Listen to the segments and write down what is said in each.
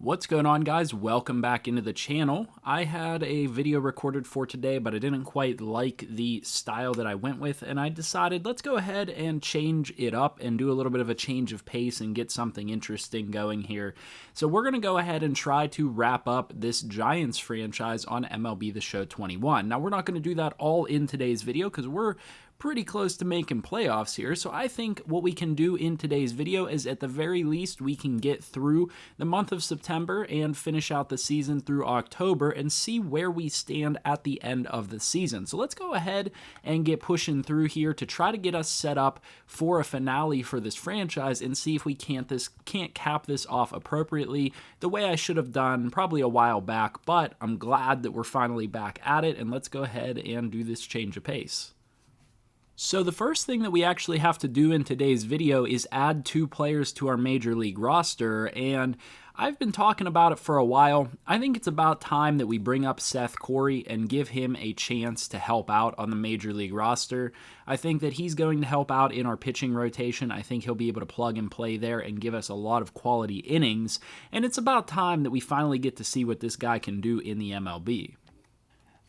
What's going on, guys? Welcome back into the channel. I had a video recorded for today, but I didn't quite like the style that I went with, and I decided let's go ahead and change it up and do a little bit of a change of pace and get something interesting going here. So we're going to go ahead and try to wrap up this Giants franchise on MLB The Show 21. Now, we're not going to do that all in today's video because we're pretty close to making playoffs here. So I think what we can do in today's video is at the very least we can get through the month of September and finish out the season through October and see where we stand at the end of the season. So let's go ahead and get pushing through here to try to get us set up for a finale for this franchise and see if we can't cap this off appropriately the way I should have done probably a while back, but I'm glad that we're finally back at it, and let's go ahead and do this change of pace. So the first thing that we actually have to do in today's video is add 2 players to our Major League roster, and I've been talking about it for a while. I think it's about time that we bring up Seth Corey and give him a chance to help out on the Major League roster. I think that he's going to help out in our pitching rotation. I think he'll be able to plug and play there and give us a lot of quality innings, and it's about time that we finally get to see what this guy can do in the MLB.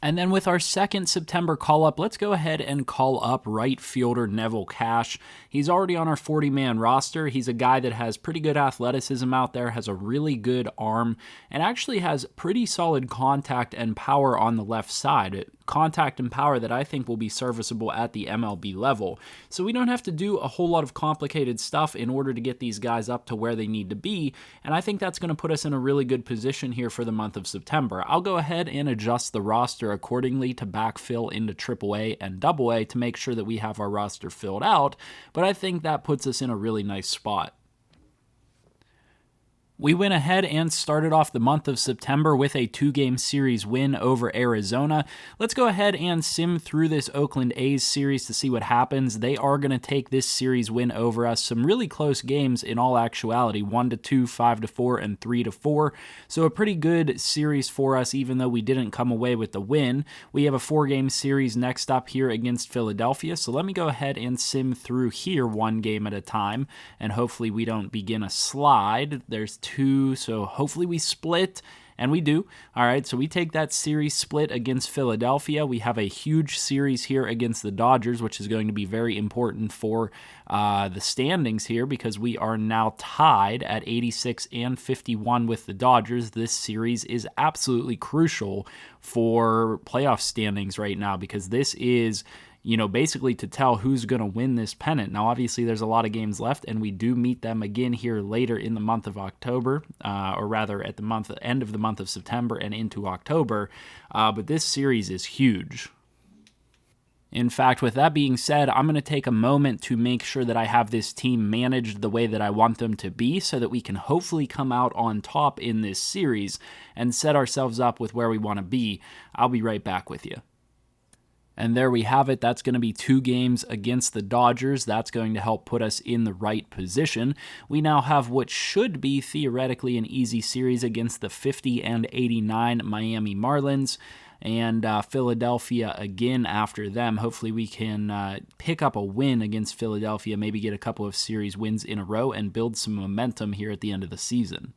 And then with our second September call-up, let's go ahead and call up right fielder Neville Cash. He's already on our 40-man roster. He's a guy that has pretty good athleticism out there, has a really good arm, and actually has pretty solid contact and power on the left side. Contact and power that I think will be serviceable at the MLB level. So we don't have to do a whole lot of complicated stuff in order to get these guys up to where they need to be, and I think that's going to put us in a really good position here for the month of September. I'll go ahead and adjust the roster accordingly to backfill into AAA and AA to make sure that we have our roster filled out, but I think that puts us in a really nice spot. We went ahead and started off the month of September with a 2-game series win over Arizona. Let's go ahead and sim through this Oakland A's series to see what happens. They are going to take this series win over us. Some really close games in all actuality, 1-2, 5-4, and 3-4. So a pretty good series for us, even though we didn't come away with the win. We have a 4-game series next up here against Philadelphia. So let me go ahead and sim through here 1 game at a time, and hopefully we don't begin a slide. There's 2, so hopefully we split, and we do. All right, so we take that series split against Philadelphia. We have a huge series here against the Dodgers, which is going to be very important for the standings here because we are now tied at 86 and 51 with the Dodgers. This series is absolutely crucial for playoff standings right now because this is basically to tell who's going to win this pennant. Now, obviously, there's a lot of games left, and we do meet them again here later in the month of October, or rather at the end of the month of September and into October, but this series is huge. In fact, with that being said, I'm going to take a moment to make sure that I have this team managed the way that I want them to be so that we can hopefully come out on top in this series and set ourselves up with where we want to be. I'll be right back with you. And there we have it. That's going to be 2 games against the Dodgers. That's going to help put us in the right position. We now have what should be theoretically an easy series against the 50 and 89 Miami Marlins and Philadelphia again after them. Hopefully we can pick up a win against Philadelphia, maybe get a couple of series wins in a row and build some momentum here at the end of the season.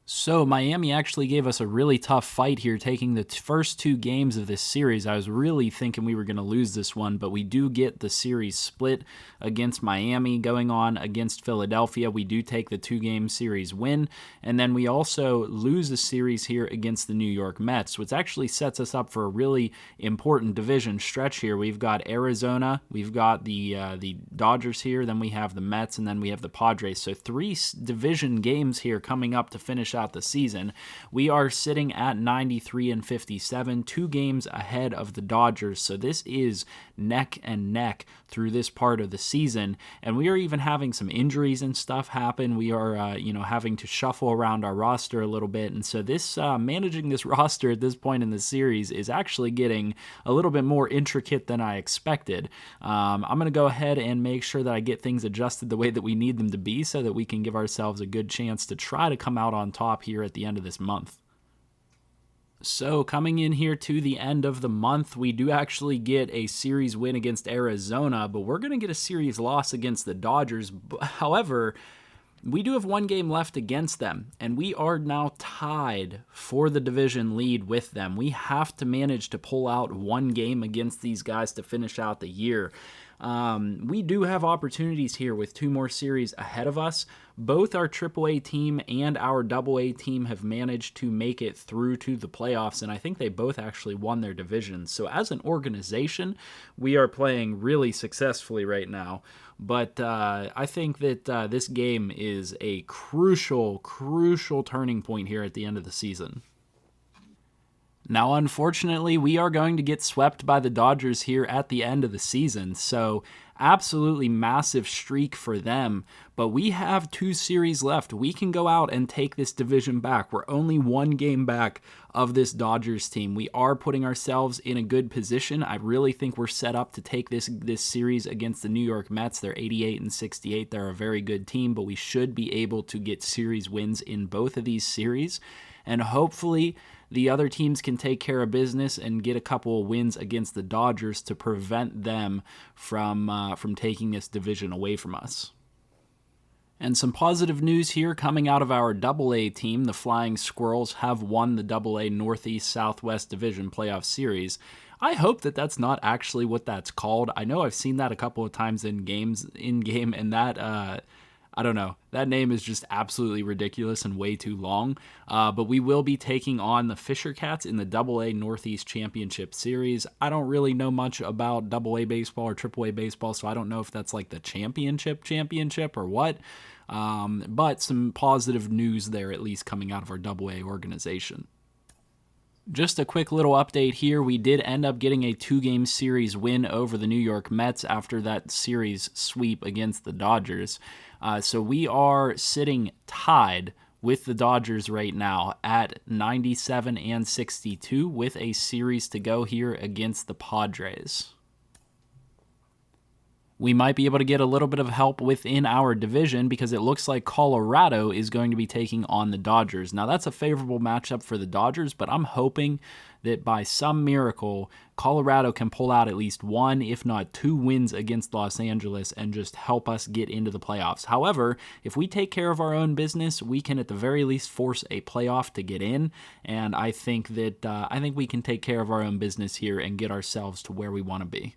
So Miami actually gave us a really tough fight here, taking the first 2 games of this series. I was really thinking we were going to lose this one, but we do get the series split against Miami. Going on against Philadelphia, we do take the 2-game series win, and then we also lose the series here against the New York Mets, which actually sets us up for a really important division stretch here. We've got Arizona, we've got the Dodgers here, then we have the Mets, and then we have the Padres. So 3 division games here coming up to finish out the season. We are sitting at 93 and 57, 2 games ahead of the Dodgers. So this is neck and neck through this part of the season, and we are even having some injuries and stuff happen. We are having to shuffle around our roster a little bit, and so this managing this roster at this point in the series is actually getting a little bit more intricate than I expected. I'm going to go ahead and make sure that I get things adjusted the way that we need them to be so that we can give ourselves a good chance to try to come out on top here at the end of this month. So coming in here to the end of the month, we do actually get a series win against Arizona, but we're going to get a series loss against the Dodgers. However, We do have one game left against them, and we are now tied for the division lead with them. We have to manage to pull out one game against these guys to finish out the year. We do have opportunities here with 2 more series ahead of us. Both our AAA team and our AA team have managed to make it through to the playoffs, and I think they both actually won their divisions. So as an organization, we are playing really successfully right now. But I think that this game is a crucial turning point here at the end of the season. Now, unfortunately, we are going to get swept by the Dodgers here at the end of the season, so absolutely massive streak for them, but we have 2 series left. We can go out and take this division back. We're only 1 game back of this Dodgers team. We are putting ourselves in a good position. I really think we're set up to take this series against the New York Mets. They're 88-68. They're a very good team, but we should be able to get series wins in both of these series, and hopefully the other teams can take care of business and get a couple of wins against the Dodgers to prevent them from taking this division away from us. And some positive news here coming out of our AA team. The Flying Squirrels have won the AA Northeast Southwest Division Playoff Series. I hope that that's not actually what that's called. I know I've seen that a couple of times in game, and that I don't know. That name is just absolutely ridiculous and way too long. But we will be taking on the Fisher Cats in the AA Northeast Championship Series. I don't really know much about AA baseball or AAA baseball, so I don't know if that's like the championship or what. But some positive news there, at least coming out of our AA organization. Just a quick little update here. We did end up getting a 2-game series win over the New York Mets after that series sweep against the Dodgers. So we are sitting tied with the Dodgers right now at 97-62 with a series to go here against the Padres. We might be able to get a little bit of help within our division because it looks like Colorado is going to be taking on the Dodgers. Now, that's a favorable matchup for the Dodgers, but I'm hoping that by some miracle, Colorado can pull out at least 1, if not 2 wins against Los Angeles and just help us get into the playoffs. However, if we take care of our own business, we can at the very least force a playoff to get in, and I think we can take care of our own business here and get ourselves to where we want to be.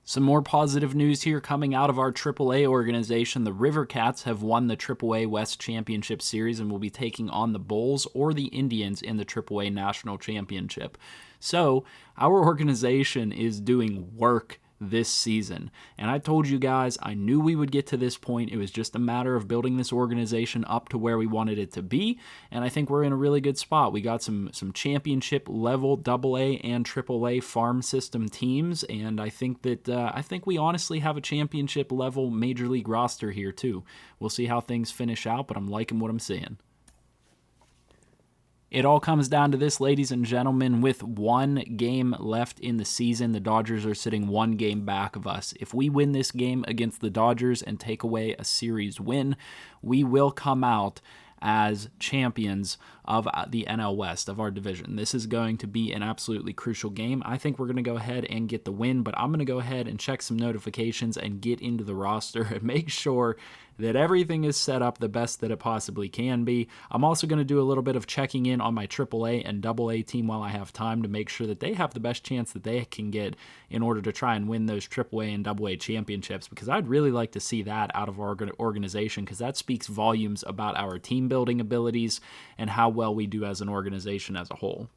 Some more positive news here coming out of our AAA organization. The River Cats have won the AAA West Championship Series and will be taking on the Bulls or the Indians in the AAA National Championship. So our organization is doing work this season. And I told you guys, I knew we would get to this point. It was just a matter of building this organization up to where we wanted it to be. And I think we're in a really good spot. We got some championship level AA and AAA farm system teams. And I think that we honestly have a championship level major league roster here too. We'll see how things finish out, but I'm liking what I'm seeing. It all comes down to this, ladies and gentlemen. With 1 game left in the season, the Dodgers are sitting 1 game back of us. If we win this game against the Dodgers and take away a series win, we will come out as champions of the NL West, of our division. This is going to be an absolutely crucial game. I think we're going to go ahead and get the win, but I'm going to go ahead and check some notifications and get into the roster and make sure that everything is set up the best that it possibly can be. I'm also going to do a little bit of checking in on my AAA and AA team while I have time to make sure that they have the best chance that they can get in order to try and win those AAA and AA championships, because I'd really like to see that out of our organization, because that speaks volumes about our team building abilities and how well we do as an organization as a whole.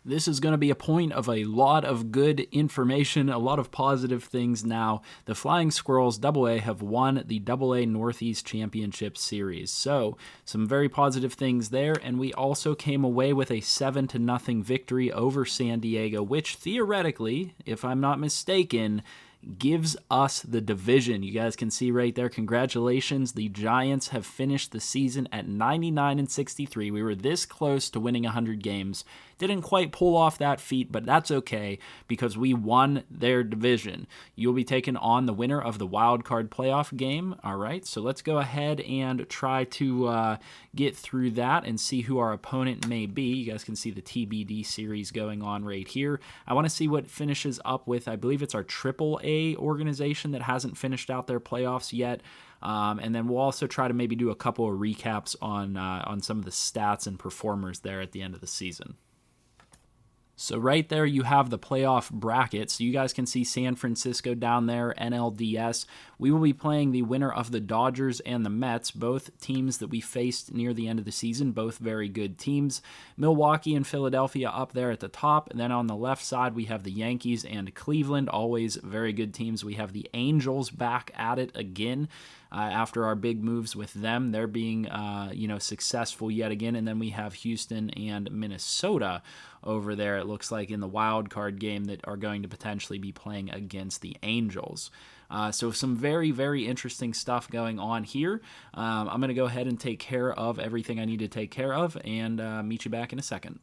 This is going to be a point of a lot of good information, a lot of positive things now. The Flying Squirrels AA have won the AA Northeast Championship Series. So, some very positive things there, and we also came away with a 7-0 victory over San Diego, which theoretically, if I'm not mistaken, gives us the division. You guys can see right there. Congratulations. The Giants have finished the season at 99-63. We were this close to winning 100 games. Didn't quite pull off that feat, but that's okay because we won their division. You'll be taking on the winner of the wild card playoff game. All right, so let's go ahead and try to get through that and see who our opponent may be. You guys can see the TBD series going on right here. I want to see what finishes up with. I believe it's our AAA AAA organization that hasn't finished out their playoffs yet. And then we'll also try to maybe do a couple of recaps on some of the stats and performers there at the end of the season. So right there you have the playoff bracket. So you guys can see San Francisco down there, NLDS. We will be playing the winner of the Dodgers and the Mets, both teams that we faced near the end of the season, both very good teams. Milwaukee and Philadelphia up there at the top. And then on the left side, we have the Yankees and Cleveland, always very good teams. We have the Angels back at it again. After our big moves with them, they're being successful yet again. And then we have Houston and Minnesota over there, it looks like, in the wild card game that are going to potentially be playing against the Angels. So some very, very interesting stuff going on here. I'm going to go ahead and take care of everything I need to take care of and meet you back in a second.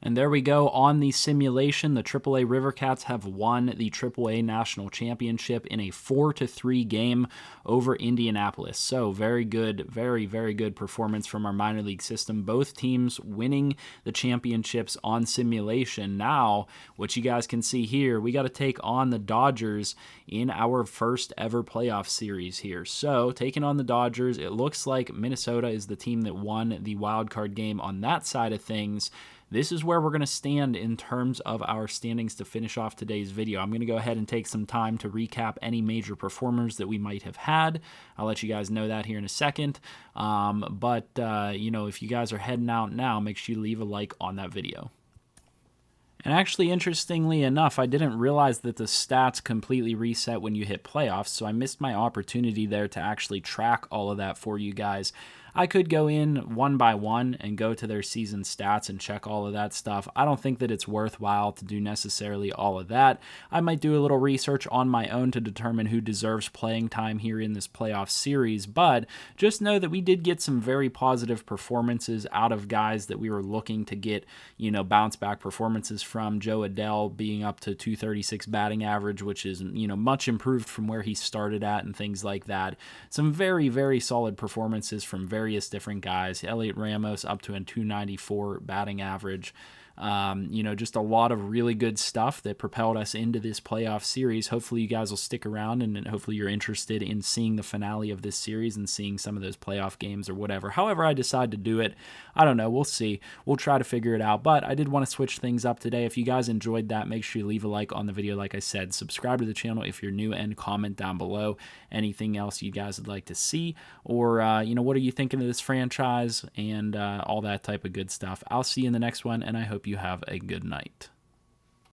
And there we go on the simulation. The AAA Rivercats have won the AAA National Championship in a 4-3 game over Indianapolis. So very good, very, very good performance from our minor league system. Both teams winning the championships on simulation. Now, what you guys can see here, we got to take on the Dodgers in our first ever playoff series here. So taking on the Dodgers, it looks like Minnesota is the team that won the wild card game on that side of things. This is where we're going to stand in terms of our standings to finish off today's video. I'm going to go ahead and take some time to recap any major performers that we might have had. I'll let you guys know that here in a second. If you guys are heading out now, make sure you leave a like on that video. And actually, interestingly enough, I didn't realize that the stats completely reset when you hit playoffs, so I missed my opportunity there to actually track all of that for you guys. I could go in one by one and go to their season stats and check all of that stuff. I don't think that it's worthwhile to do necessarily all of that. I might do a little research on my own to determine who deserves playing time here in this playoff series, but just know that we did get some very positive performances out of guys that we were looking to get, bounce back performances from. Joe Adell being up to 236 batting average, which is, much improved from where he started at and things like that. Some very, very solid performances from various different guys. Elliot Ramos up to a 294 batting average. Just a lot of really good stuff that propelled us into this playoff series. Hopefully you guys will stick around and hopefully you're interested in seeing the finale of this series and seeing some of those playoff games or whatever. However I decide to do it, I don't know. We'll see. We'll try to figure it out. But I did want to switch things up today. If you guys enjoyed that, make sure you leave a like on the video. Like I said, subscribe to the channel if you're new and comment down below anything else you guys would like to see, or what are you thinking of this franchise and all that type of good stuff. I'll see you in the next one, and I hope you have a good night.